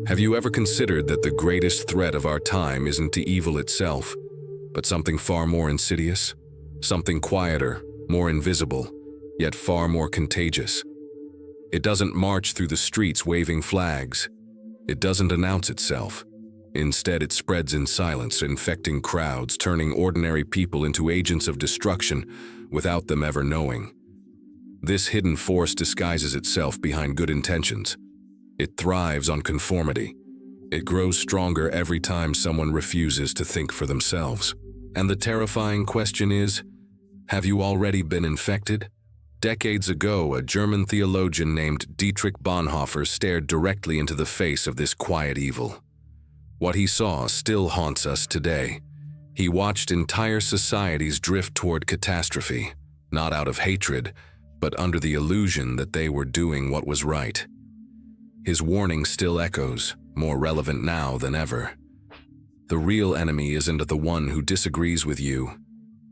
Have you ever considered that the greatest threat of our time isn't to evil itself, but something far more insidious? Something quieter, more invisible, yet far more contagious. It doesn't march through the streets waving flags. It doesn't announce itself. Instead, it spreads in silence, infecting crowds, turning ordinary people into agents of destruction without them ever knowing. This hidden force disguises itself behind good intentions. It thrives on conformity. It grows stronger every time someone refuses to think for themselves. And the terrifying question is, have you already been infected? Decades ago, a German theologian named Dietrich Bonhoeffer stared directly into the face of this quiet evil. What he saw still haunts us today. He watched entire societies drift toward catastrophe, not out of hatred, but under the illusion that they were doing what was right. His warning still echoes, more relevant now than ever. The real enemy isn't the one who disagrees with you.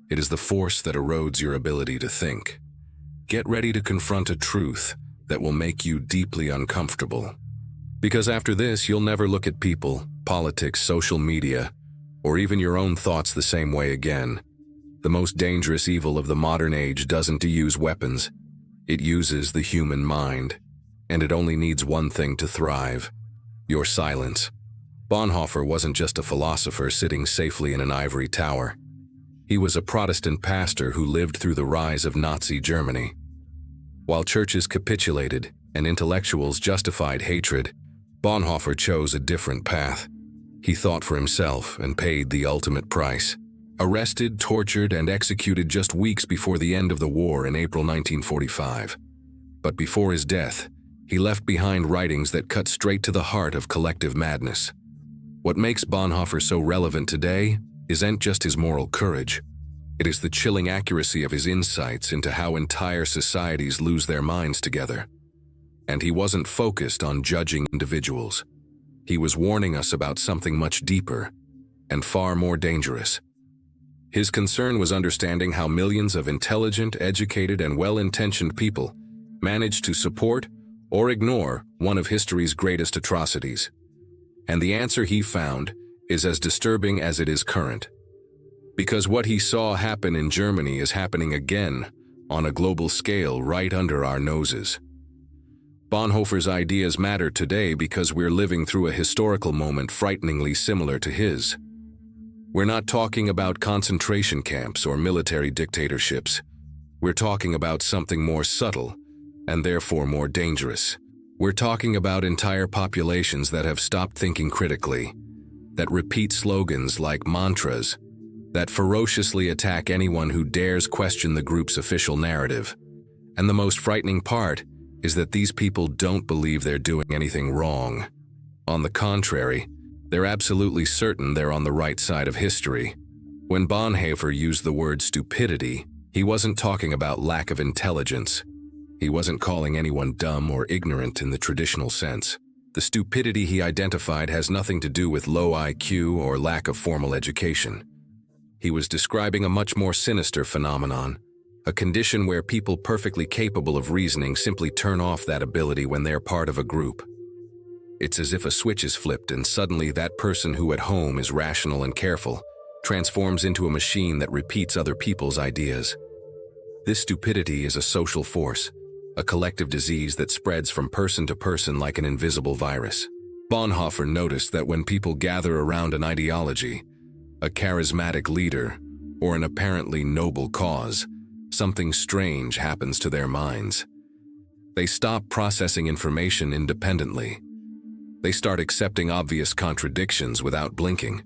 It is the force that erodes your ability to think. Get ready to confront a truth that will make you deeply uncomfortable. Because after this, you'll never look at people, politics, social media, or even your own thoughts the same way again. The most dangerous evil of the modern age doesn't use weapons. It uses the human mind. And it only needs one thing to thrive: your silence. Bonhoeffer wasn't just a philosopher sitting safely in an ivory tower. He was a Protestant pastor who lived through the rise of Nazi Germany. While churches capitulated and intellectuals justified hatred, Bonhoeffer chose a different path. He thought for himself and paid the ultimate price. Arrested, tortured, and executed just weeks before the end of the war in April 1945. But before his death, he left behind writings that cut straight to the heart of collective madness. What makes Bonhoeffer so relevant today isn't just his moral courage. It is the chilling accuracy of his insights into how entire societies lose their minds together. And he wasn't focused on judging individuals. He was warning us about something much deeper and far more dangerous. His concern was understanding how millions of intelligent, educated, and well-intentioned people managed to support or ignore one of history's greatest atrocities. And the answer he found is as disturbing as it is current. Because what he saw happen in Germany is happening again on a global scale right under our noses. Bonhoeffer's ideas matter today because we're living through a historical moment frighteningly similar to his. We're not talking about concentration camps or military dictatorships. We're talking about something more subtle and therefore more dangerous. We're talking about entire populations that have stopped thinking critically, that repeat slogans like mantras, that ferociously attack anyone who dares question the group's official narrative. And the most frightening part is that these people don't believe they're doing anything wrong. On the contrary, they're absolutely certain they're on the right side of history. When Bonhoeffer used the word stupidity, he wasn't talking about lack of intelligence. He wasn't calling anyone dumb or ignorant in the traditional sense. The stupidity he identified has nothing to do with low IQ or lack of formal education. He was describing a much more sinister phenomenon, a condition where people perfectly capable of reasoning simply turn off that ability when they're part of a group. It's as if a switch is flipped and suddenly that person who at home is rational and careful transforms into a machine that repeats other people's ideas. This stupidity is a social force, a collective disease that spreads from person to person like an invisible virus. Bonhoeffer noticed that when people gather around an ideology, a charismatic leader, or an apparently noble cause, something strange happens to their minds. They stop processing information independently. They start accepting obvious contradictions without blinking.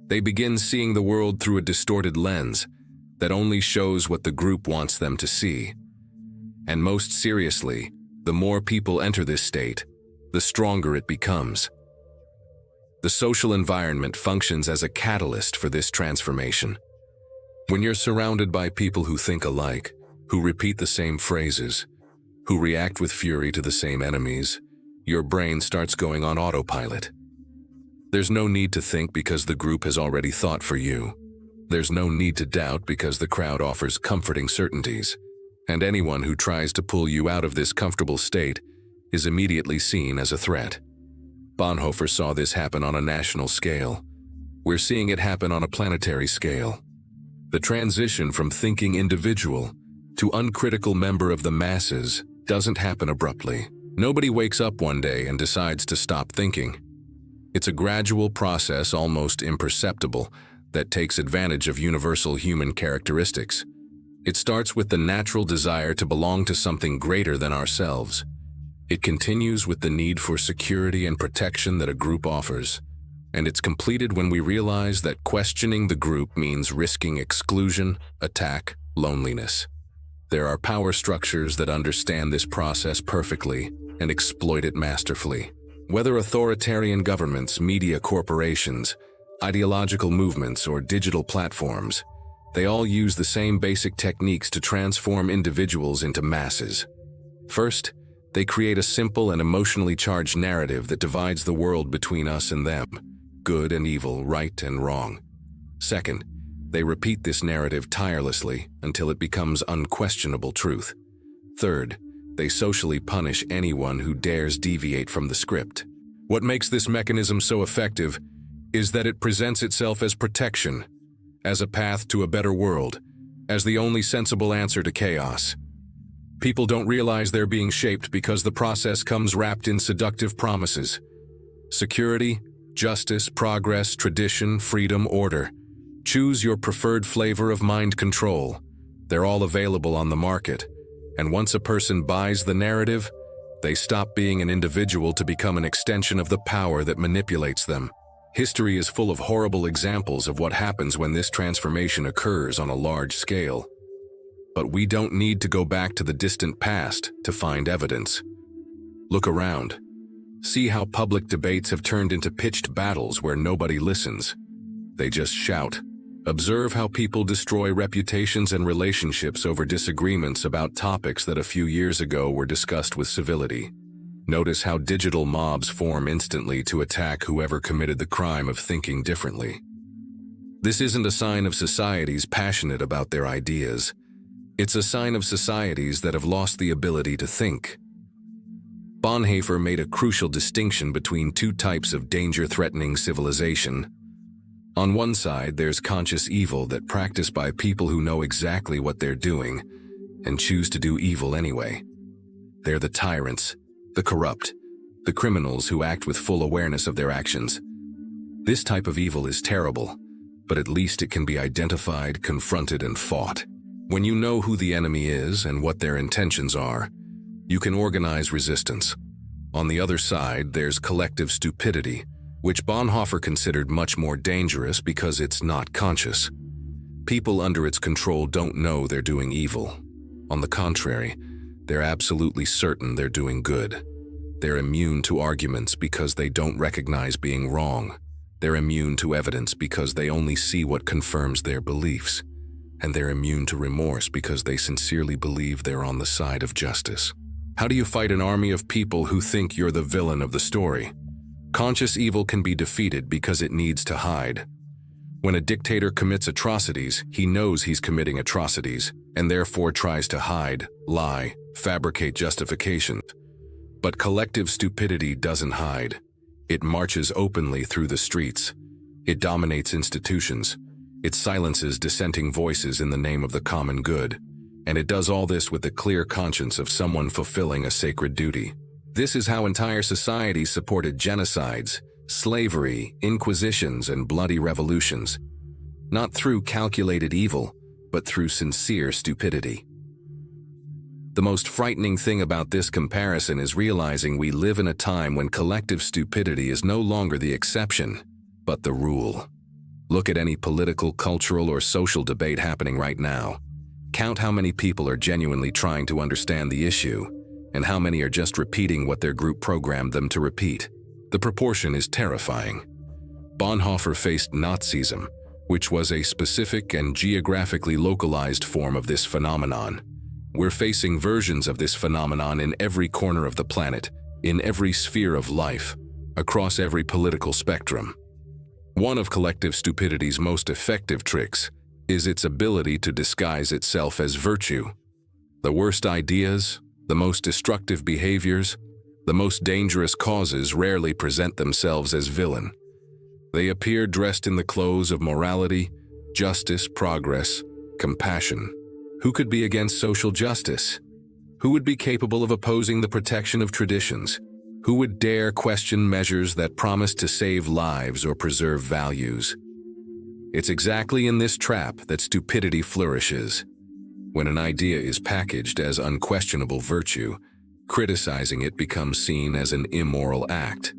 They begin seeing the world through a distorted lens that only shows what the group wants them to see. And most seriously, the more people enter this state, the stronger it becomes. The social environment functions as a catalyst for this transformation. When you're surrounded by people who think alike, who repeat the same phrases, who react with fury to the same enemies, your brain starts going on autopilot. There's no need to think because the group has already thought for you. There's no need to doubt because the crowd offers comforting certainties. And anyone who tries to pull you out of this comfortable state is immediately seen as a threat. Bonhoeffer saw this happen on a national scale. We're seeing it happen on a planetary scale. The transition from thinking individual to uncritical member of the masses doesn't happen abruptly. Nobody wakes up one day and decides to stop thinking. It's a gradual process, almost imperceptible, that takes advantage of universal human characteristics. It starts with the natural desire to belong to something greater than ourselves. It continues with the need for security and protection that a group offers. And it's completed when we realize that questioning the group means risking exclusion, attack, loneliness. There are power structures that understand this process perfectly and exploit it masterfully. Whether authoritarian governments, media corporations, ideological movements, or digital platforms, they all use the same basic techniques to transform individuals into masses. First, they create a simple and emotionally charged narrative that divides the world between us and them, good and evil, right and wrong. Second, they repeat this narrative tirelessly until it becomes unquestionable truth. Third, they socially punish anyone who dares deviate from the script. What makes this mechanism so effective is that it presents itself as protection, as a path to a better world, as the only sensible answer to chaos. People don't realize they're being shaped because the process comes wrapped in seductive promises. Security, justice, progress, tradition, freedom, order. Choose your preferred flavor of mind control. They're all available on the market. And once a person buys the narrative, they stop being an individual to become an extension of the power that manipulates them. History is full of horrible examples of what happens when this transformation occurs on a large scale. But we don't need to go back to the distant past to find evidence. Look around. See how public debates have turned into pitched battles where nobody listens. They just shout. Observe how people destroy reputations and relationships over disagreements about topics that a few years ago were discussed with civility. Notice how digital mobs form instantly to attack whoever committed the crime of thinking differently. This isn't a sign of societies passionate about their ideas. It's a sign of societies that have lost the ability to think. Bonhoeffer made a crucial distinction between two types of danger-threatening civilization. On one side, there's conscious evil that practiced by people who know exactly what they're doing and choose to do evil anyway. They're the tyrants, the corrupt, the criminals who act with full awareness of their actions. This type of evil is terrible, but at least it can be identified, confronted, and fought. When you know who the enemy is and what their intentions are, you can organize resistance. On the other side, there's collective stupidity, which Bonhoeffer considered much more dangerous because it's not conscious. People under its control don't know they're doing evil. On the contrary, they're absolutely certain they're doing good. They're immune to arguments because they don't recognize being wrong. They're immune to evidence because they only see what confirms their beliefs. And they're immune to remorse because they sincerely believe they're on the side of justice. How do you fight an army of people who think you're the villain of the story? Conscious evil can be defeated because it needs to hide. When a dictator commits atrocities, he knows he's committing atrocities, and therefore tries to hide, lie, fabricate justifications. But collective stupidity doesn't hide. It marches openly through the streets. It dominates institutions. It silences dissenting voices in the name of the common good. And it does all this with the clear conscience of someone fulfilling a sacred duty. This is how entire societies supported genocides, slavery, inquisitions, and bloody revolutions. Not through calculated evil, but through sincere stupidity. The most frightening thing about this comparison is realizing we live in a time when collective stupidity is no longer the exception, but the rule. Look at any political, cultural, or social debate happening right now. Count how many people are genuinely trying to understand the issue, and how many are just repeating what their group programmed them to repeat. The proportion is terrifying. Bonhoeffer faced Nazism, which was a specific and geographically localized form of this phenomenon. We're facing versions of this phenomenon in every corner of the planet, in every sphere of life, across every political spectrum. One of collective stupidity's most effective tricks is its ability to disguise itself as virtue. The worst ideas, the most destructive behaviors, The most dangerous causes rarely present themselves as villain. They appear dressed in the clothes of morality, justice, progress, compassion. Who could be against social justice? Who would be capable of opposing the protection of traditions? Who would dare question measures that promise to save lives or preserve values? It's exactly in this trap that stupidity flourishes. When an idea is packaged as unquestionable virtue, criticizing it becomes seen as an immoral act.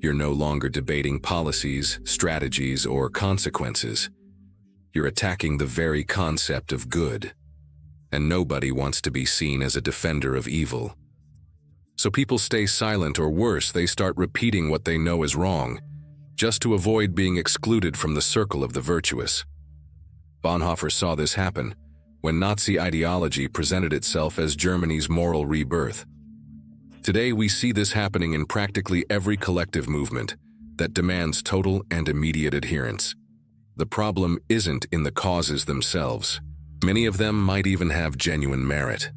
You're no longer debating policies, strategies, or consequences. You're attacking the very concept of good. And nobody wants to be seen as a defender of evil. So people stay silent, or worse, they start repeating what they know is wrong, just to avoid being excluded from the circle of the virtuous. Bonhoeffer saw this happen when Nazi ideology presented itself as Germany's moral rebirth. Today we see this happening in practically every collective movement that demands total and immediate adherence. The problem isn't in the causes themselves. Many of them might even have genuine merit.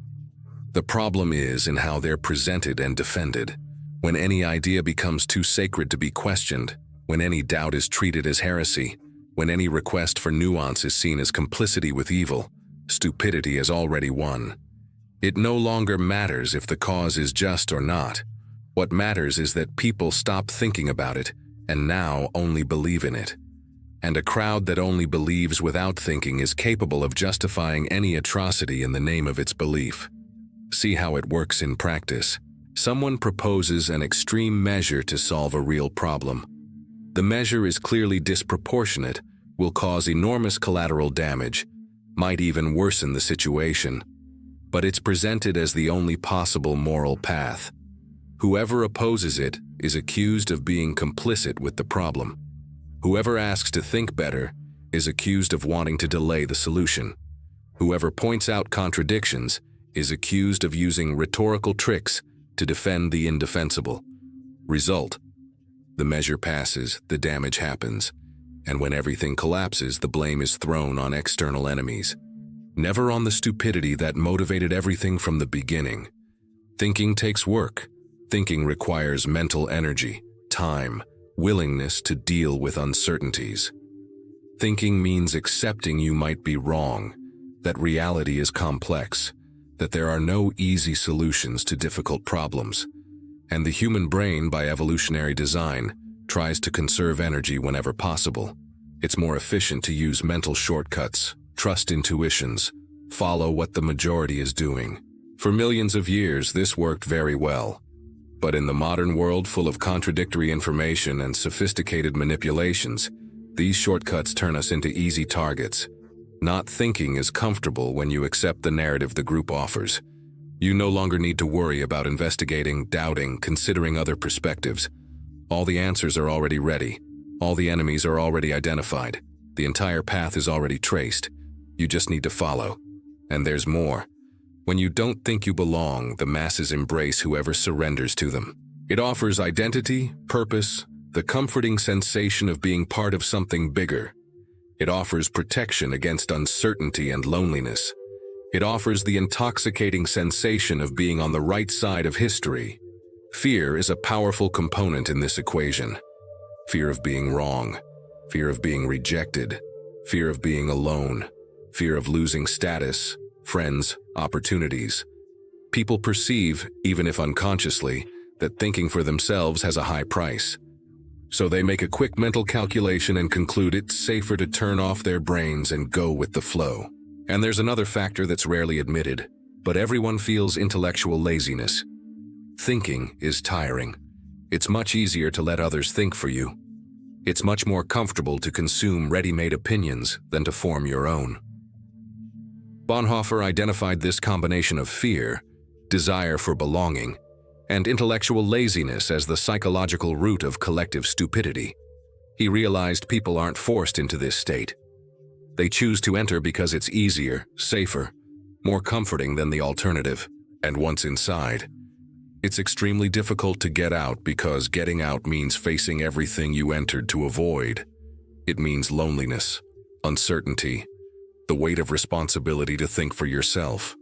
The problem is in how they're presented and defended. When any idea becomes too sacred to be questioned, when any doubt is treated as heresy, when any request for nuance is seen as complicity with evil, stupidity has already won. It no longer matters if the cause is just or not. What matters is that people stop thinking about it and now only believe in it. And a crowd that only believes without thinking is capable of justifying any atrocity in the name of its belief. See how it works in practice. Someone proposes an extreme measure to solve a real problem. The measure is clearly disproportionate, will cause enormous collateral damage, might even worsen the situation. But it's presented as the only possible moral path. Whoever opposes it is accused of being complicit with the problem. Whoever asks to think better is accused of wanting to delay the solution. Whoever points out contradictions is accused of using rhetorical tricks to defend the indefensible. Result: the measure passes, the damage happens, and when everything collapses, the blame is thrown on external enemies. Never on the stupidity that motivated everything from the beginning. Thinking takes work. Thinking requires mental energy, time, willingness to deal with uncertainties. Thinking means accepting you might be wrong, that reality is complex, that there are no easy solutions to difficult problems, and the human brain, by evolutionary design, tries to conserve energy whenever possible. It's more efficient to use mental shortcuts, trust intuitions, follow what the majority is doing. For millions of years, this worked very well. But in the modern world full of contradictory information and sophisticated manipulations, these shortcuts turn us into easy targets. Not thinking is comfortable when you accept the narrative the group offers. You no longer need to worry about investigating, doubting, considering other perspectives. All the answers are already ready. All the enemies are already identified. The entire path is already traced. You just need to follow. And there's more. When you don't think you belong, the masses embrace whoever surrenders to them. It offers identity, purpose, the comforting sensation of being part of something bigger. It offers protection against uncertainty and loneliness. It offers the intoxicating sensation of being on the right side of history. Fear is a powerful component in this equation. Fear of being wrong, fear of being rejected, fear of being alone, fear of losing status, friends, opportunities. People perceive, even if unconsciously, that thinking for themselves has a high price. So they make a quick mental calculation and conclude it's safer to turn off their brains and go with the flow. And there's another factor that's rarely admitted, but everyone feels intellectual laziness. Thinking is tiring. It's much easier to let others think for you. It's much more comfortable to consume ready-made opinions than to form your own. Bonhoeffer identified this combination of fear, desire for belonging, and intellectual laziness as the psychological root of collective stupidity. He realized people aren't forced into this state. They choose to enter because it's easier, safer, more comforting than the alternative. And once inside, it's extremely difficult to get out because getting out means facing everything you entered to avoid. It means loneliness, uncertainty, the weight of responsibility to think for yourself.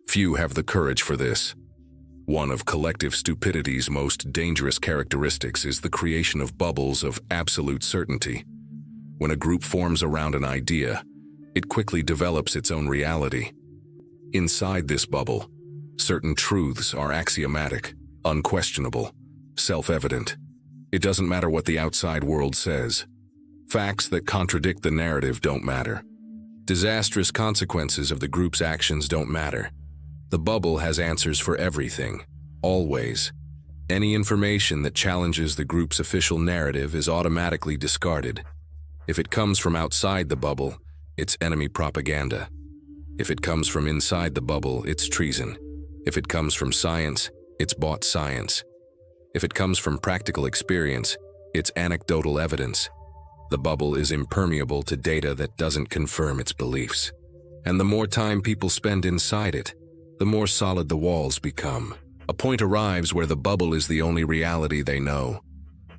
Few have the courage for this. One of collective stupidity's most dangerous characteristics is the creation of bubbles of absolute certainty. When a group forms around an idea, it quickly develops its own reality. Inside this bubble, certain truths are axiomatic, unquestionable, self-evident. It doesn't matter what the outside world says. Facts that contradict the narrative don't matter. Disastrous consequences of the group's actions don't matter. The bubble has answers for everything, always. Any information that challenges the group's official narrative is automatically discarded. If it comes from outside the bubble, it's enemy propaganda. If it comes from inside the bubble, it's treason. If it comes from science, it's bought science. If it comes from practical experience, it's anecdotal evidence. The bubble is impermeable to data that doesn't confirm its beliefs. And the more time people spend inside it, the more solid the walls become. A point arrives where the bubble is the only reality they know.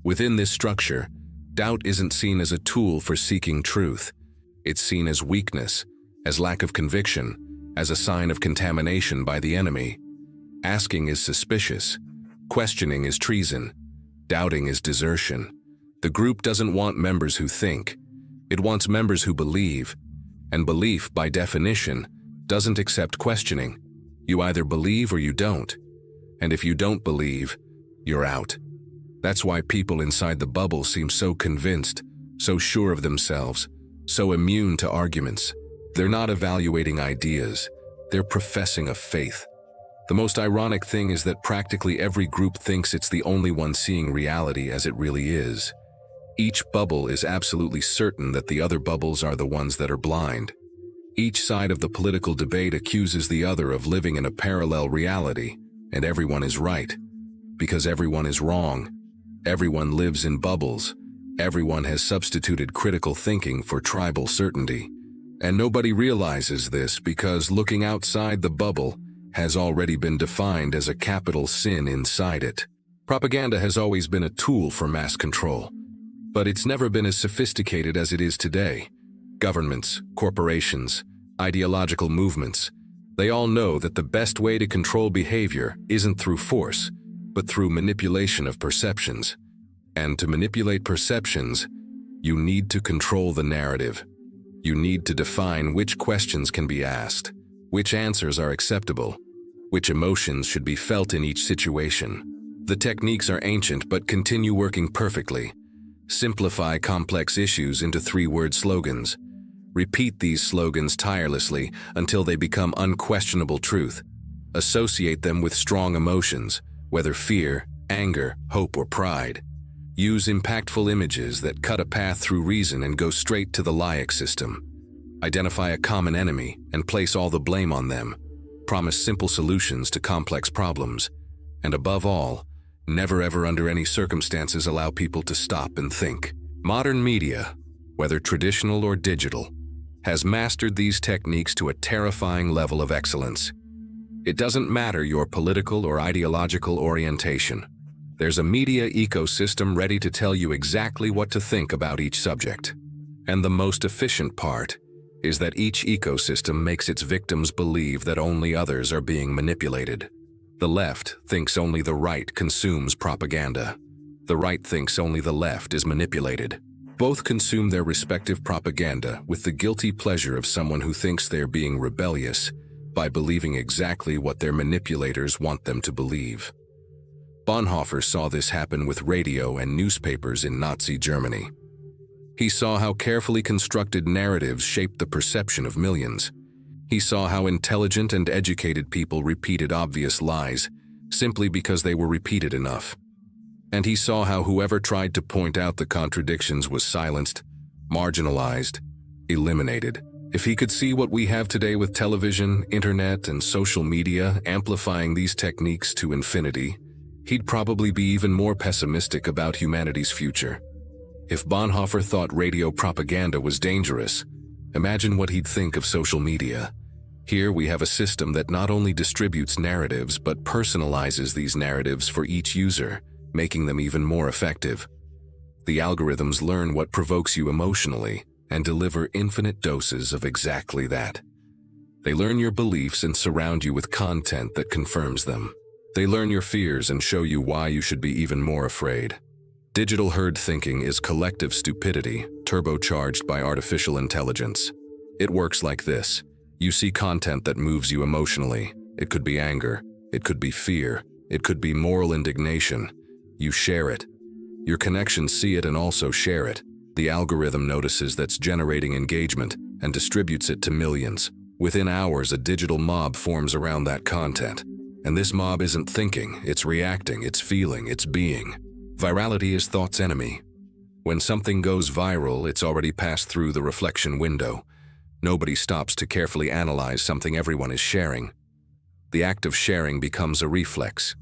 Within this structure, doubt isn't seen as a tool for seeking truth. It's seen as weakness, as lack of conviction, as a sign of contamination by the enemy. Asking is suspicious. Questioning is treason. Doubting is desertion. The group doesn't want members who think. It wants members who believe. And belief, by definition, doesn't accept questioning. You either believe or you don't. And if you don't believe, you're out. That's why people inside the bubble seem so convinced, so sure of themselves, so immune to arguments. They're not evaluating ideas. They're professing a faith. The most ironic thing is that practically every group thinks it's the only one seeing reality as it really is. Each bubble is absolutely certain that the other bubbles are the ones that are blind. Each side of the political debate accuses the other of living in a parallel reality, and everyone is right. Because everyone is wrong. Everyone lives in bubbles. Everyone has substituted critical thinking for tribal certainty. And nobody realizes this because looking outside the bubble has already been defined as a capital sin inside it. Propaganda has always been a tool for mass control, but it's never been as sophisticated as it is today. Governments, corporations, ideological movements, they all know that the best way to control behavior isn't through force, but through manipulation of perceptions. And to manipulate perceptions, you need to control the narrative. You need to define which questions can be asked, which answers are acceptable, which emotions should be felt in each situation. The techniques are ancient but continue working perfectly. Simplify complex issues into 3-word slogans. Repeat these slogans tirelessly until they become unquestionable truth. Associate them with strong emotions, whether fear, anger, hope, or pride. Use impactful images that cut a path through reason and go straight to the logic system. Identify a common enemy and place all the blame on them. Promise simple solutions to complex problems. And above all, never ever under any circumstances allow people to stop and think. Modern media, whether traditional or digital, has mastered these techniques to a terrifying level of excellence. It doesn't matter your political or ideological orientation. There's a media ecosystem ready to tell you exactly what to think about each subject. And the most efficient part is that each ecosystem makes its victims believe that only others are being manipulated. The left thinks only the right consumes propaganda. The right thinks only the left is manipulated. Both consume their respective propaganda with the guilty pleasure of someone who thinks they're being rebellious by believing exactly what their manipulators want them to believe. Bonhoeffer saw this happen with radio and newspapers in Nazi Germany. He saw how carefully constructed narratives shaped the perception of millions. He saw how intelligent and educated people repeated obvious lies simply because they were repeated enough. And he saw how whoever tried to point out the contradictions was silenced, marginalized, eliminated. If he could see what we have today with television, internet, and social media amplifying these techniques to infinity, he'd probably be even more pessimistic about humanity's future. If Bonhoeffer thought radio propaganda was dangerous, imagine what he'd think of social media. Here we have a system that not only distributes narratives but personalizes these narratives for each user, making them even more effective. The algorithms learn what provokes you emotionally and deliver infinite doses of exactly that. They learn your beliefs and surround you with content that confirms them. They learn your fears and show you why you should be even more afraid. Digital herd thinking is collective stupidity, turbocharged by artificial intelligence. It works like this. You see content that moves you emotionally. It could be anger, it could be fear, it could be moral indignation. You share it. Your connections see it and also share it. The algorithm notices that's generating engagement and distributes it to millions. Within hours, a digital mob forms around that content. And this mob isn't thinking, it's reacting, it's feeling, it's being. Virality is thought's enemy. When something goes viral, it's already passed through the reflection window. Nobody stops to carefully analyze something everyone is sharing. The act of sharing becomes a reflex,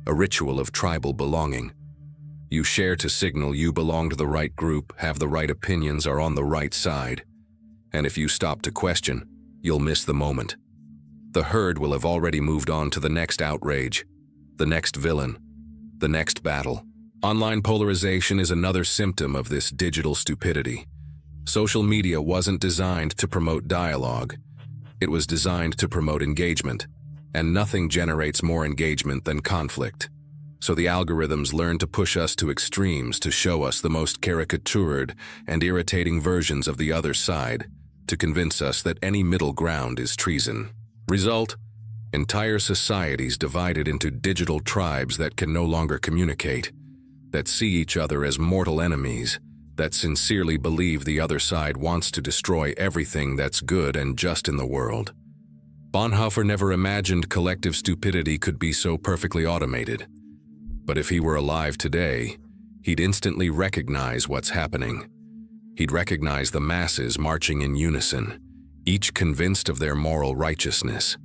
a ritual of tribal belonging. You share to signal you belong to the right group, have the right opinions, are on the right side. And if you stop to question, you'll miss the moment. The herd will have already moved on to the next outrage, the next villain, the next battle. Online polarization is another symptom of this digital stupidity. Social media wasn't designed to promote dialogue. It was designed to promote engagement, and nothing generates more engagement than conflict. So the algorithms learn to push us to extremes to show us the most caricatured and irritating versions of the other side, to convince us that any middle ground is treason. Result: entire societies divided into digital tribes that can no longer communicate, that see each other as mortal enemies, that sincerely believe the other side wants to destroy everything that's good and just in the world. Bonhoeffer never imagined collective stupidity could be so perfectly automated. But if he were alive today, he'd instantly recognize what's happening. He'd recognize the masses marching in unison, each convinced of their moral righteousness.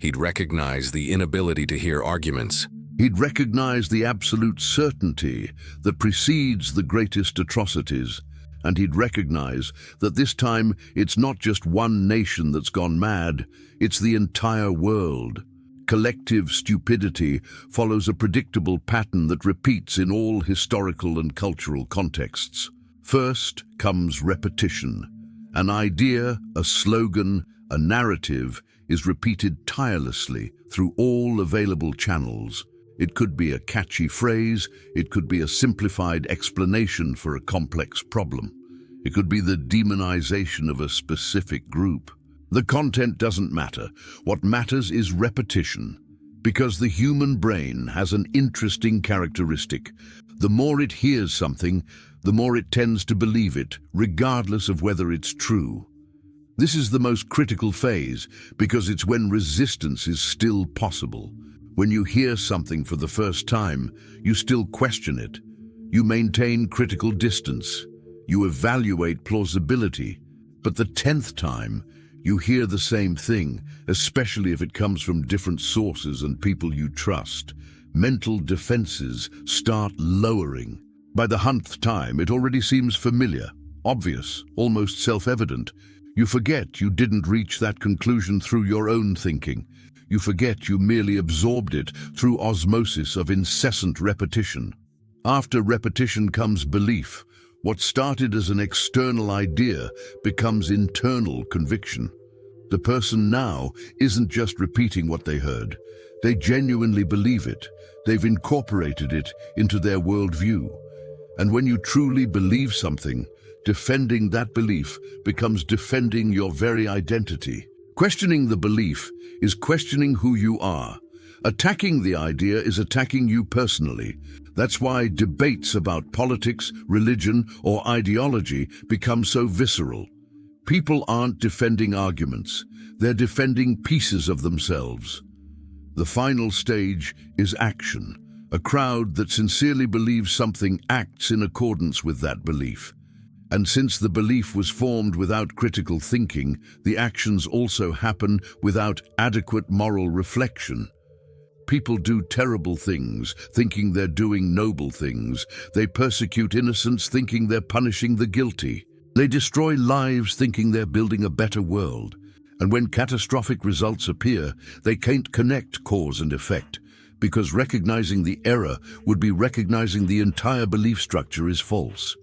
He'd recognize the inability to hear arguments. He'd recognize the absolute certainty that precedes the greatest atrocities, and he'd recognize that this time it's not just one nation that's gone mad, it's the entire world. Collective stupidity follows a predictable pattern that repeats in all historical and cultural contexts. First comes repetition. An idea, a slogan, a narrative is repeated tirelessly through all available channels. It could be a catchy phrase, it could be a simplified explanation for a complex problem. It could be the demonization of a specific group. The content doesn't matter. What matters is repetition. Because the human brain has an interesting characteristic. The more it hears something, the more it tends to believe it, regardless of whether it's true. This is the most critical phase, because it's when resistance is still possible. When you hear something for the first time, you still question it. You maintain critical distance. You evaluate plausibility. But the 10th time, you hear the same thing, especially if it comes from different sources and people you trust. Mental defenses start lowering. By the 100th time, it already seems familiar, obvious, almost self-evident. You forget you didn't reach that conclusion through your own thinking. You forget you merely absorbed it through osmosis of incessant repetition. After repetition comes belief. What started as an external idea becomes internal conviction. The person now isn't just repeating what they heard. They genuinely believe it. They've incorporated it into their worldview. And when you truly believe something, defending that belief becomes defending your very identity. Questioning the belief is questioning who you are. Attacking the idea is attacking you personally. That's why debates about politics, religion, or ideology become so visceral. People aren't defending arguments. They're defending pieces of themselves. The final stage is action. A crowd that sincerely believes something acts in accordance with that belief. And since the belief was formed without critical thinking, the actions also happen without adequate moral reflection. People do terrible things, thinking they're doing noble things. They persecute innocents, thinking they're punishing the guilty. They destroy lives, thinking they're building a better world. And when catastrophic results appear, they can't connect cause and effect, because recognizing the error would be recognizing the entire belief structure is false.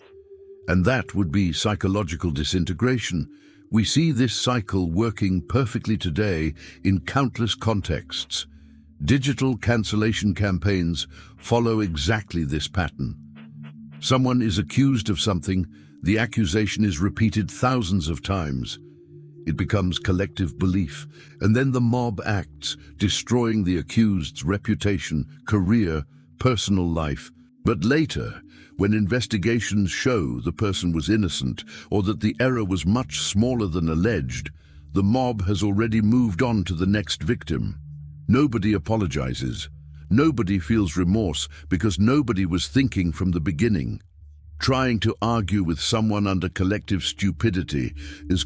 And that would be psychological disintegration. We see this cycle working perfectly today in countless contexts. Digital cancellation campaigns follow exactly this pattern. Someone is accused of something, the accusation is repeated thousands of times. It becomes collective belief, and then the mob acts, destroying the accused's reputation, career, personal life. But later, when investigations show the person was innocent or that the error was much smaller than alleged, the mob has already moved on to the next victim. Nobody apologizes. Nobody feels remorse because nobody was thinking from the beginning. Trying to argue with someone under collective stupidity is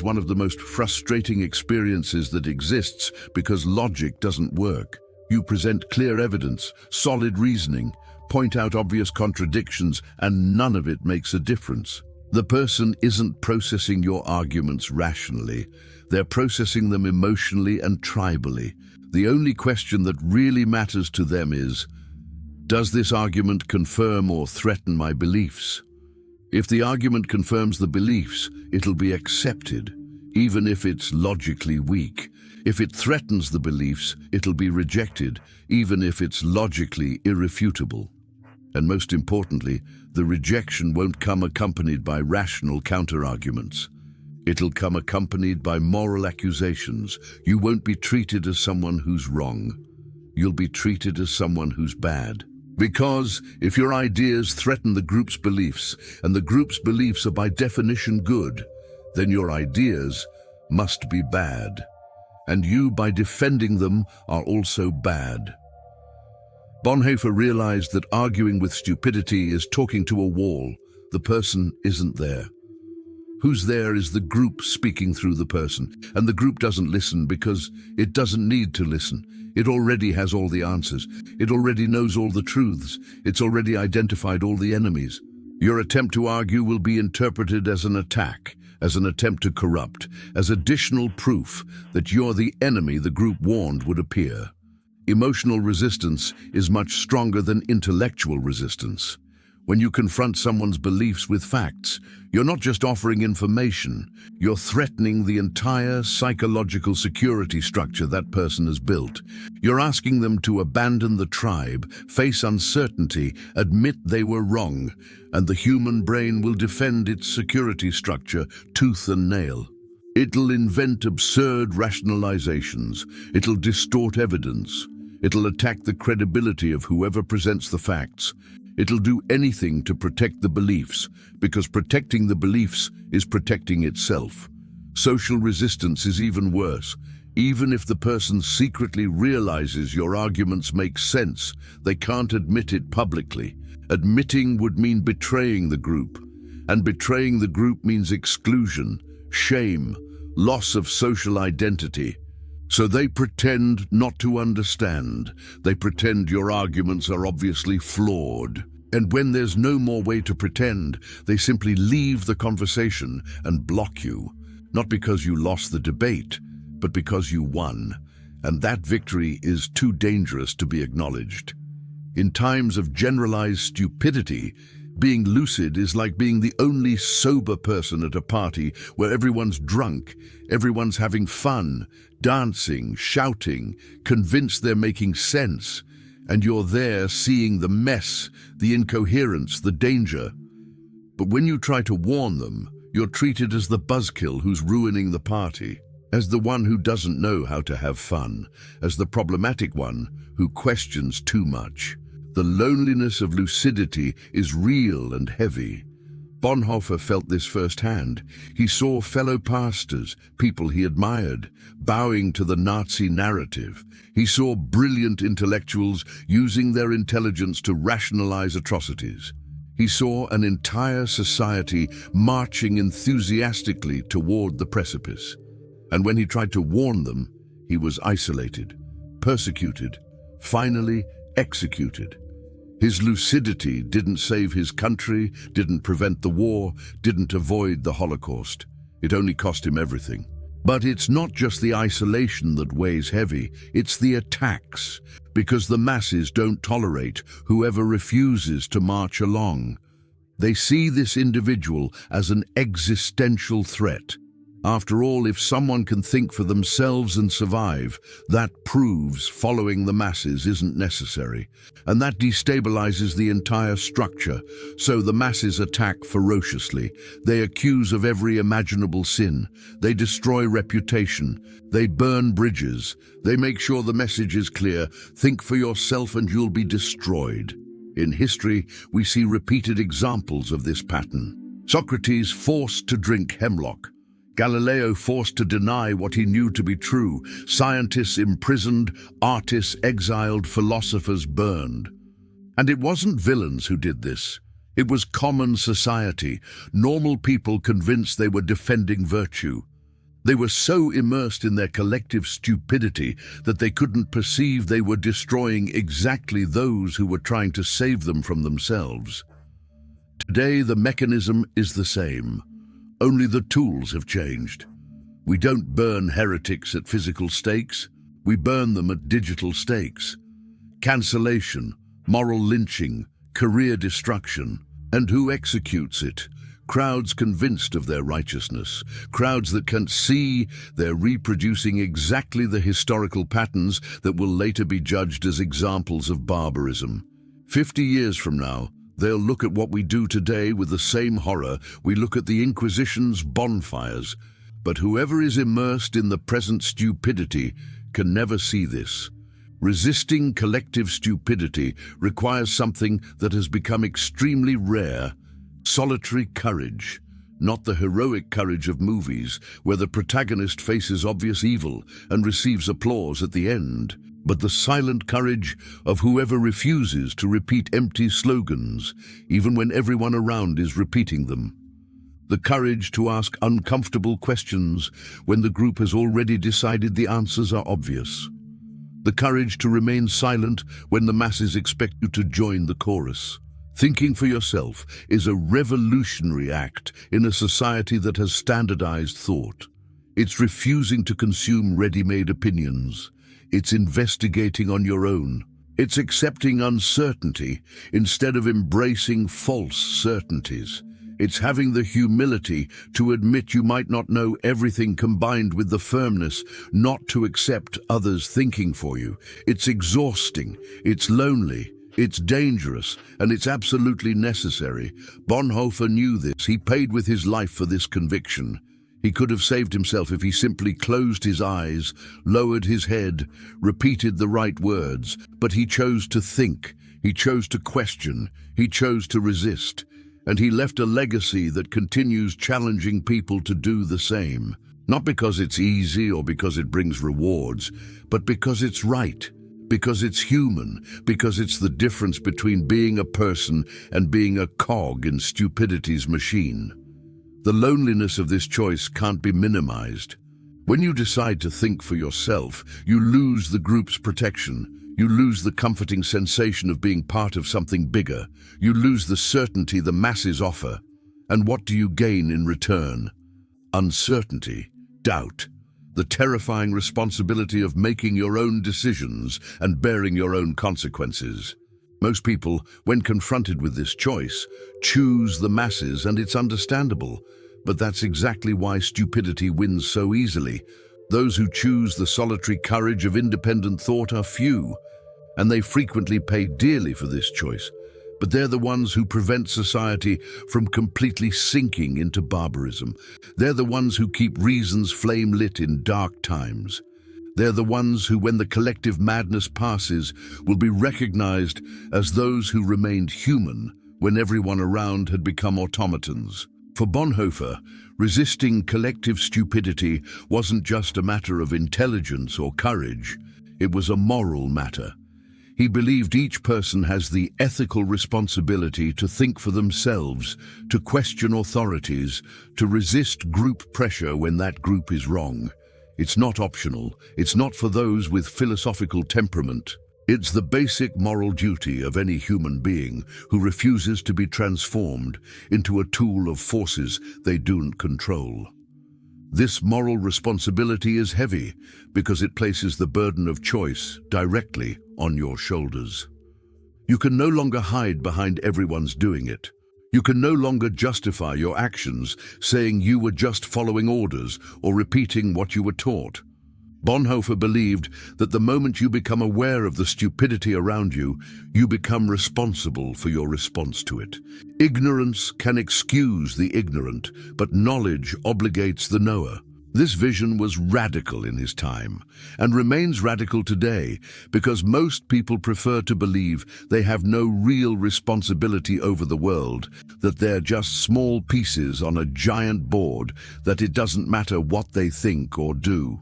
one of the most frustrating experiences that exists because logic doesn't work. You present clear evidence, solid reasoning, point out obvious contradictions, and none of it makes a difference. The person isn't processing your arguments rationally. They're processing them emotionally and tribally. The only question that really matters to them is, does this argument confirm or threaten my beliefs? If the argument confirms the beliefs, it'll be accepted, even if it's logically weak. If it threatens the beliefs, it'll be rejected, even if it's logically irrefutable. And most importantly, the rejection won't come accompanied by rational counter-arguments. It'll come accompanied by moral accusations. You won't be treated as someone who's wrong. You'll be treated as someone who's bad. Because if your ideas threaten the group's beliefs, and the group's beliefs are by definition good, then your ideas must be bad. And you, by defending them, are also bad. Bonhoeffer realized that arguing with stupidity is talking to a wall. The person isn't there. Who's there is the group speaking through the person, and the group doesn't listen because it doesn't need to listen. It already has all the answers. It already knows all the truths. It's already identified all the enemies. Your attempt to argue will be interpreted as an attack, as an attempt to corrupt, as additional proof that you're the enemy the group warned would appear. Emotional resistance is much stronger than intellectual resistance. When you confront someone's beliefs with facts, you're not just offering information, you're threatening the entire psychological security structure that person has built. You're asking them to abandon the tribe, face uncertainty, admit they were wrong, and the human brain will defend its security structure tooth and nail. It'll invent absurd rationalizations. It'll distort evidence. It'll attack the credibility of whoever presents the facts. It'll do anything to protect the beliefs, because protecting the beliefs is protecting itself. Social resistance is even worse. Even if the person secretly realizes your arguments make sense, they can't admit it publicly. Admitting would mean betraying the group, and betraying the group means exclusion, shame, loss of social identity. So they pretend not to understand. They pretend your arguments are obviously flawed. And when there's no more way to pretend, they simply leave the conversation and block you. Not because you lost the debate, but because you won. And that victory is too dangerous to be acknowledged. In times of generalized stupidity, being lucid is like being the only sober person at a party where everyone's drunk, everyone's having fun, dancing, shouting, convinced they're making sense, and you're there seeing the mess, the incoherence, the danger. But when you try to warn them, you're treated as the buzzkill who's ruining the party, as the one who doesn't know how to have fun, as the problematic one who questions too much. The loneliness of lucidity is real and heavy. Bonhoeffer felt this firsthand. He saw fellow pastors, people he admired, bowing to the Nazi narrative. He saw brilliant intellectuals using their intelligence to rationalize atrocities. He saw an entire society marching enthusiastically toward the precipice. And when he tried to warn them, he was isolated, persecuted, finally executed. His lucidity didn't save his country, didn't prevent the war, didn't avoid the Holocaust. It only cost him everything. But it's not just the isolation that weighs heavy, it's the attacks, because the masses don't tolerate whoever refuses to march along. They see this individual as an existential threat. After all, if someone can think for themselves and survive, that proves following the masses isn't necessary. And that destabilizes the entire structure. So the masses attack ferociously. They accuse of every imaginable sin. They destroy reputation. They burn bridges. They make sure the message is clear. Think for yourself and you'll be destroyed. In history, we see repeated examples of this pattern. Socrates forced to drink hemlock. Galileo forced to deny what he knew to be true, scientists imprisoned, artists exiled, philosophers burned. And it wasn't villains who did this. It was common society, normal people convinced they were defending virtue. They were so immersed in their collective stupidity that they couldn't perceive they were destroying exactly those who were trying to save them from themselves. Today, the mechanism is the same. Only the tools have changed. We don't burn heretics at physical stakes, we burn them at digital stakes. Cancellation, moral lynching, career destruction. And who executes it? Crowds convinced of their righteousness. Crowds that can't see they're reproducing exactly the historical patterns that will later be judged as examples of barbarism. 50 years from now, they'll look at what we do today with the same horror we look at the Inquisition's bonfires. But whoever is immersed in the present stupidity can never see this. Resisting collective stupidity requires something that has become extremely rare: solitary courage. Not the heroic courage of movies, where the protagonist faces obvious evil and receives applause at the end, but the silent courage of whoever refuses to repeat empty slogans, even when everyone around is repeating them. The courage to ask uncomfortable questions when the group has already decided the answers are obvious. The courage to remain silent when the masses expect you to join the chorus. Thinking for yourself is a revolutionary act in a society that has standardized thought. It's refusing to consume ready-made opinions. It's investigating on your own. It's accepting uncertainty instead of embracing false certainties. It's having the humility to admit you might not know everything, combined with the firmness not to accept others thinking for you. It's exhausting, it's lonely, it's dangerous, and it's absolutely necessary. Bonhoeffer knew this. He paid with his life for this conviction. He could have saved himself if he simply closed his eyes, lowered his head, repeated the right words, but he chose to think, he chose to question, he chose to resist. And he left a legacy that continues challenging people to do the same. Not because it's easy or because it brings rewards, but because it's right, because it's human, because it's the difference between being a person and being a cog in stupidity's machine. The loneliness of this choice can't be minimized. When you decide to think for yourself, you lose the group's protection. You lose the comforting sensation of being part of something bigger. You lose the certainty the masses offer. And what do you gain in return? Uncertainty, doubt, the terrifying responsibility of making your own decisions and bearing your own consequences. Most people, when confronted with this choice, choose the masses, and it's understandable. But that's exactly why stupidity wins so easily. Those who choose the solitary courage of independent thought are few, and they frequently pay dearly for this choice. But they're the ones who prevent society from completely sinking into barbarism. They're the ones who keep reason's flame lit in dark times. They're the ones who, when the collective madness passes, will be recognized as those who remained human when everyone around had become automatons. For Bonhoeffer, resisting collective stupidity wasn't just a matter of intelligence or courage, it was a moral matter. He believed each person has the ethical responsibility to think for themselves, to question authorities, to resist group pressure when that group is wrong. It's not optional, it's not for those with philosophical temperament. It's the basic moral duty of any human being who refuses to be transformed into a tool of forces they don't control. This moral responsibility is heavy because it places the burden of choice directly on your shoulders. You can no longer hide behind everyone's doing it. You can no longer justify your actions, saying you were just following orders or repeating what you were taught. Bonhoeffer believed that the moment you become aware of the stupidity around you, you become responsible for your response to it. Ignorance can excuse the ignorant, but knowledge obligates the knower. This vision was radical in his time, and remains radical today because most people prefer to believe they have no real responsibility over the world, that they're just small pieces on a giant board, that it doesn't matter what they think or do.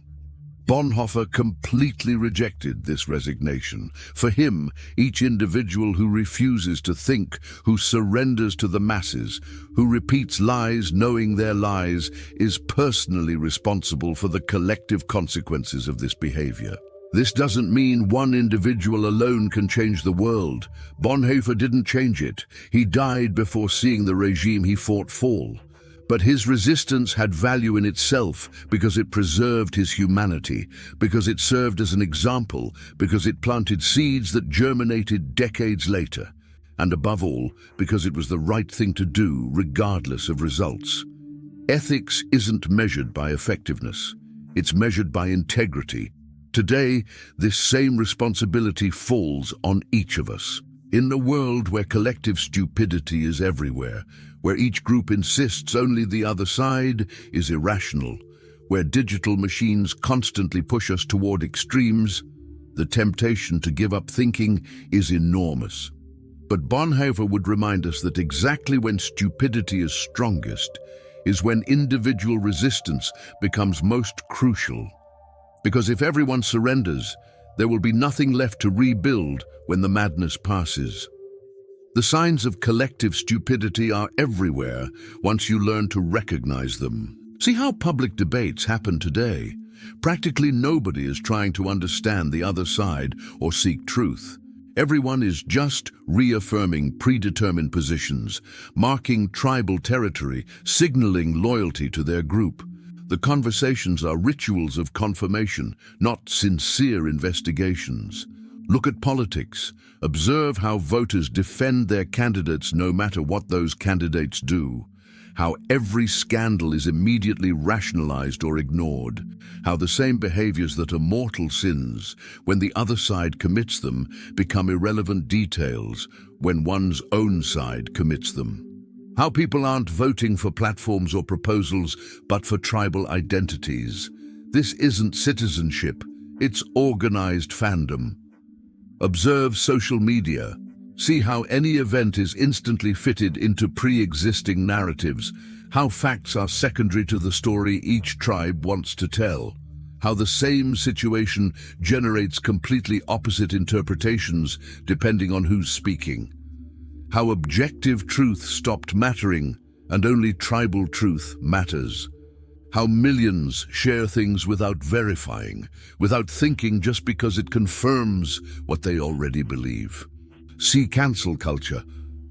Bonhoeffer completely rejected this resignation. For him, each individual who refuses to think, who surrenders to the masses, who repeats lies knowing they're lies, is personally responsible for the collective consequences of this behavior. This doesn't mean one individual alone can change the world. Bonhoeffer didn't change it. He died before seeing the regime he fought fall. But his resistance had value in itself because it preserved his humanity, because it served as an example, because it planted seeds that germinated decades later, and above all, because it was the right thing to do regardless of results. Ethics isn't measured by effectiveness. It's measured by integrity. Today, this same responsibility falls on each of us. In a world where collective stupidity is everywhere, where each group insists only the other side is irrational, where digital machines constantly push us toward extremes, the temptation to give up thinking is enormous. But Bonhoeffer would remind us that exactly when stupidity is strongest is when individual resistance becomes most crucial. Because if everyone surrenders, there will be nothing left to rebuild when the madness passes. The signs of collective stupidity are everywhere once you learn to recognize them. See how public debates happen today. Practically nobody is trying to understand the other side or seek truth. Everyone is just reaffirming predetermined positions, marking tribal territory, signaling loyalty to their group. The conversations are rituals of confirmation, not sincere investigations. Look at politics. Observe how voters defend their candidates no matter what those candidates do. How every scandal is immediately rationalized or ignored. How the same behaviors that are mortal sins, when the other side commits them, become irrelevant details when one's own side commits them. How people aren't voting for platforms or proposals, but for tribal identities. This isn't citizenship, it's organized fandom. Observe social media. See how any event is instantly fitted into pre-existing narratives, how facts are secondary to the story each tribe wants to tell, how the same situation generates completely opposite interpretations depending on who's speaking, how objective truth stopped mattering and only tribal truth matters, how millions share things without verifying, without thinking just because it confirms what they already believe. See cancel culture.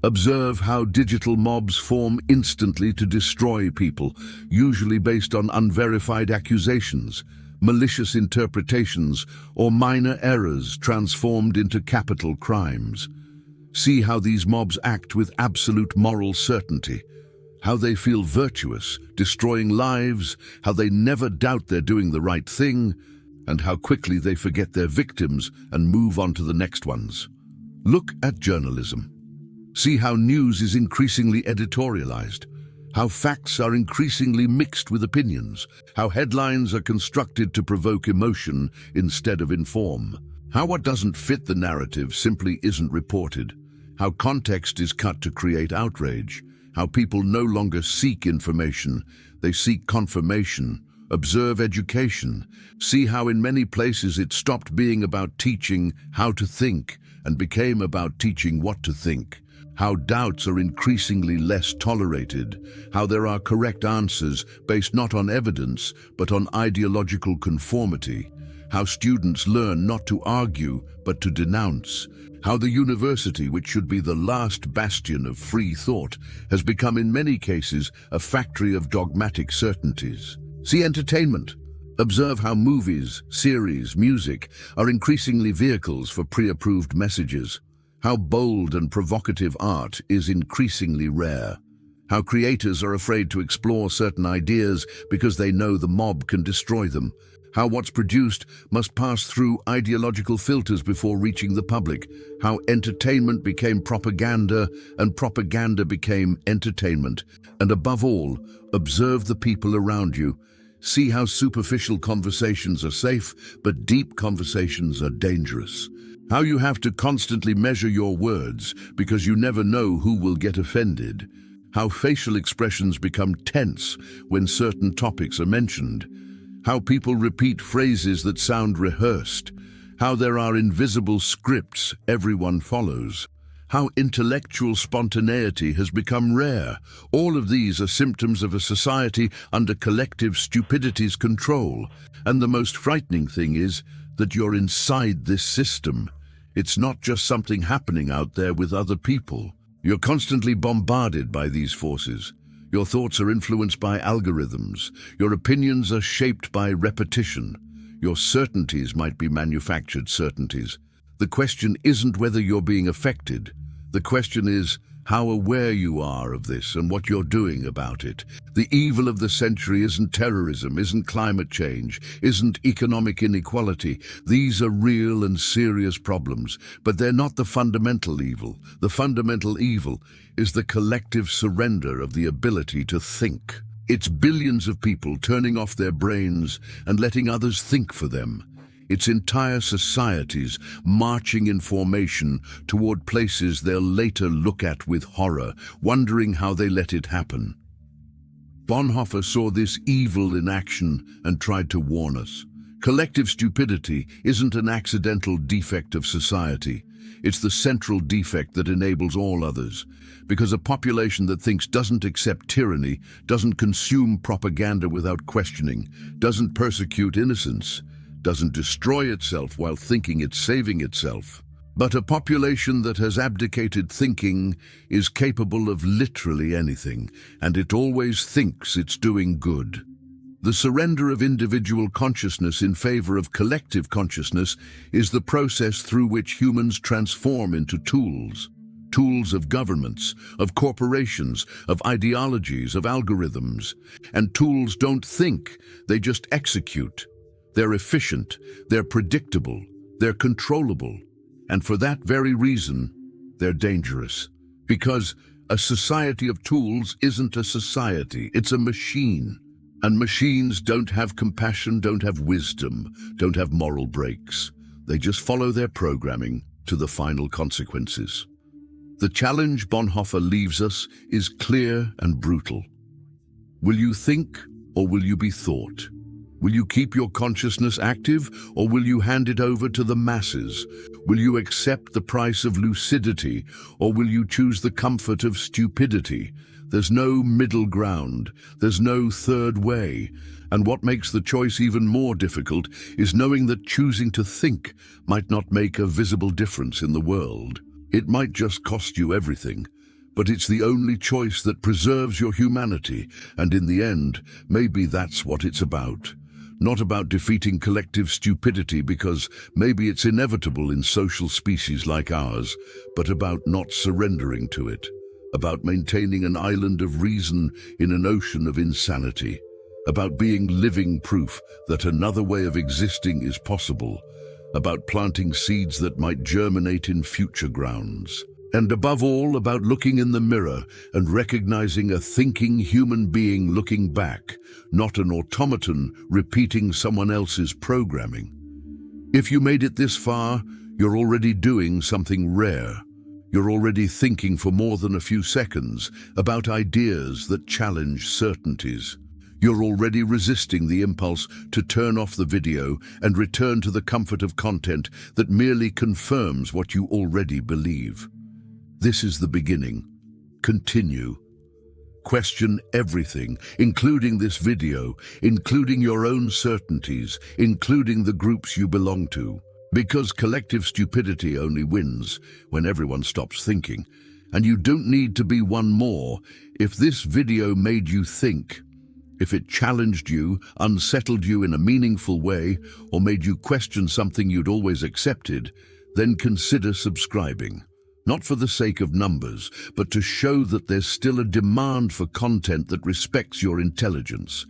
Observe how digital mobs form instantly to destroy people, usually based on unverified accusations, malicious interpretations, or minor errors transformed into capital crimes. See how these mobs act with absolute moral certainty, how they feel virtuous, destroying lives, how they never doubt they're doing the right thing, and how quickly they forget their victims and move on to the next ones. Look at journalism. See how news is increasingly editorialized, how facts are increasingly mixed with opinions, how headlines are constructed to provoke emotion instead of inform, how what doesn't fit the narrative simply isn't reported, how context is cut to create outrage, how people no longer seek information, they seek confirmation. Observe education. See how in many places it stopped being about teaching how to think and became about teaching what to think. How doubts are increasingly less tolerated. How there are correct answers based not on evidence but on ideological conformity. How students learn not to argue but to denounce. How the university, which should be the last bastion of free thought, has become in many cases a factory of dogmatic certainties. See entertainment. Observe how movies, series, music are increasingly vehicles for pre-approved messages. How bold and provocative art is increasingly rare. How creators are afraid to explore certain ideas because they know the mob can destroy them. How what's produced must pass through ideological filters before reaching the public. How entertainment became propaganda and propaganda became entertainment. And above all, observe the people around you. See how superficial conversations are safe, but deep conversations are dangerous. How you have to constantly measure your words because you never know who will get offended. How facial expressions become tense when certain topics are mentioned. How people repeat phrases that sound rehearsed. How there are invisible scripts everyone follows. How intellectual spontaneity has become rare. All of these are symptoms of a society under collective stupidity's control. And the most frightening thing is that you're inside this system. It's not just something happening out there with other people. You're constantly bombarded by these forces. Your thoughts are influenced by algorithms. Your opinions are shaped by repetition. Your certainties might be manufactured certainties. The question isn't whether you're being affected. The question is how aware you are of this and what you're doing about it. The evil of the century isn't terrorism, isn't climate change, isn't economic inequality. These are real and serious problems, but they're not the fundamental evil. The fundamental evil is the collective surrender of the ability to think. It's billions of people turning off their brains and letting others think for them. It's entire societies marching in formation toward places they'll later look at with horror, wondering how they let it happen. Bonhoeffer saw this evil in action and tried to warn us. Collective stupidity isn't an accidental defect of society. It's the central defect that enables all others. Because a population that thinks doesn't accept tyranny, doesn't consume propaganda without questioning, doesn't persecute innocence, doesn't destroy itself while thinking it's saving itself. But a population that has abdicated thinking is capable of literally anything, and it always thinks it's doing good. The surrender of individual consciousness in favor of collective consciousness is the process through which humans transform into tools. Tools of governments, of corporations, of ideologies, of algorithms. And tools don't think, they just execute. They're efficient, they're predictable, they're controllable. And for that very reason, they're dangerous. Because a society of tools isn't a society, it's a machine. And machines don't have compassion, don't have wisdom, don't have moral breaks. They just follow their programming to the final consequences. The challenge Bonhoeffer leaves us is clear and brutal. Will you think or will you be thought? Will you keep your consciousness active, or will you hand it over to the masses? Will you accept the price of lucidity, or will you choose the comfort of stupidity? There's no middle ground. There's no third way. And what makes the choice even more difficult is knowing that choosing to think might not make a visible difference in the world. It might just cost you everything. But it's the only choice that preserves your humanity, and in the end, maybe that's what it's about. Not about defeating collective stupidity because maybe it's inevitable in social species like ours, but about not surrendering to it, about maintaining an island of reason in an ocean of insanity, about being living proof that another way of existing is possible, about planting seeds that might germinate in future grounds. And above all, about looking in the mirror and recognizing a thinking human being looking back, not an automaton repeating someone else's programming. If you made it this far, you're already doing something rare. You're already thinking for more than a few seconds about ideas that challenge certainties. You're already resisting the impulse to turn off the video and return to the comfort of content that merely confirms what you already believe. This is the beginning. Continue. Question everything, including this video, including your own certainties, including the groups you belong to. Because collective stupidity only wins when everyone stops thinking. And you don't need to be one more. If this video made you think, if it challenged you, unsettled you in a meaningful way, or made you question something you'd always accepted, then consider subscribing. not for the sake of numbers, but to show that there's still a demand for content that respects your intelligence.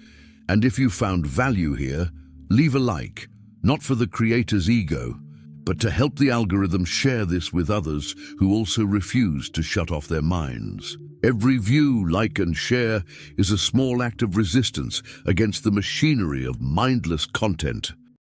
And if you found value here, leave a like, not for the creator's ego, but to help the algorithm share this with others who also refuse to shut off their minds. Every view, like, and share is a small act of resistance against the machinery of mindless content.